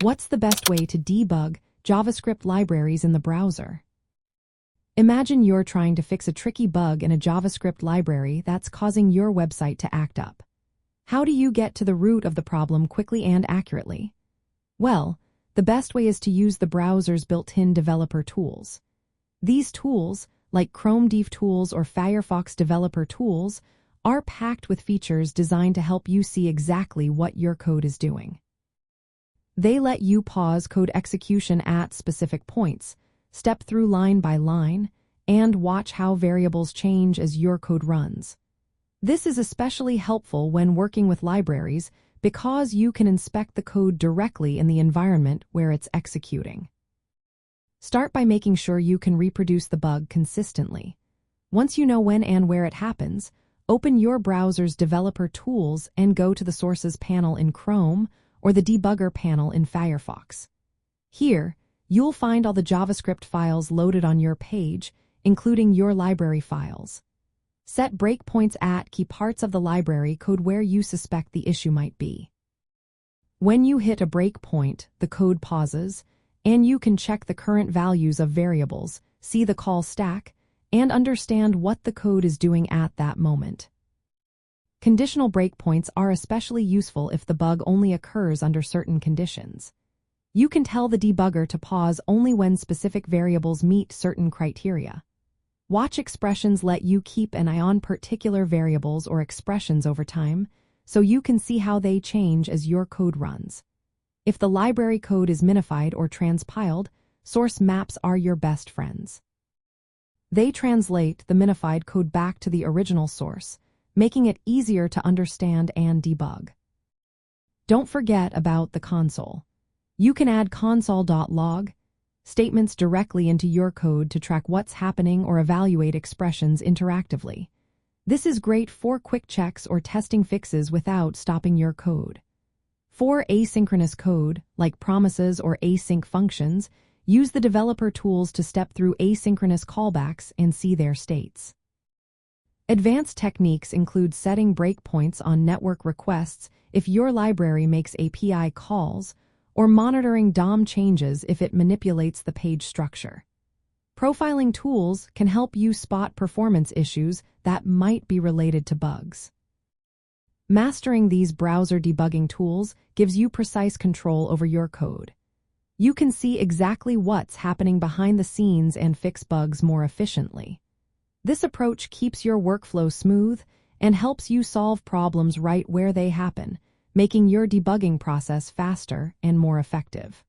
What's the best way to debug JavaScript libraries in the browser? Imagine you're trying to fix a tricky bug in a JavaScript library that's causing your website to act up. How do you get to the root of the problem quickly and accurately? Well, the best way is to use the browser's built-in developer tools. These tools, like Chrome DevTools or Firefox developer tools, are packed with features designed to help you see exactly what your code is doing. They let you pause code execution at specific points, step through line by line, and watch how variables change as your code runs. This is especially helpful when working with libraries because you can inspect the code directly in the environment where it's executing. Start by making sure you can reproduce the bug consistently. Once you know when and where it happens, open your browser's developer tools and go to the Sources panel in Chrome or the Debugger panel in Firefox. Here, you'll find all the JavaScript files loaded on your page, including your library files. Set breakpoints at key parts of the library code where you suspect the issue might be. When you hit a breakpoint, the code pauses, and you can check the current values of variables, see the call stack, and understand what the code is doing at that moment. Conditional breakpoints are especially useful if the bug only occurs under certain conditions. You can tell the debugger to pause only when specific variables meet certain criteria. Watch expressions let you keep an eye on particular variables or expressions over time, so you can see how they change as your code runs. If the library code is minified or transpiled, source maps are your best friends. They translate the minified code back to the original source, making it easier to understand and debug. Don't forget about the console. You can add console.log statements directly into your code to track what's happening or evaluate expressions interactively. This is great for quick checks or testing fixes without stopping your code. For asynchronous code, like promises or async functions, use the developer tools to step through asynchronous callbacks and see their states. Advanced techniques include setting breakpoints on network requests if your library makes API calls, or monitoring DOM changes if it manipulates the page structure. Profiling tools can help you spot performance issues that might be related to bugs. Mastering these browser debugging tools gives you precise control over your code. You can see exactly what's happening behind the scenes and fix bugs more efficiently. This approach keeps your workflow smooth and helps you solve problems right where they happen, making your debugging process faster and more effective.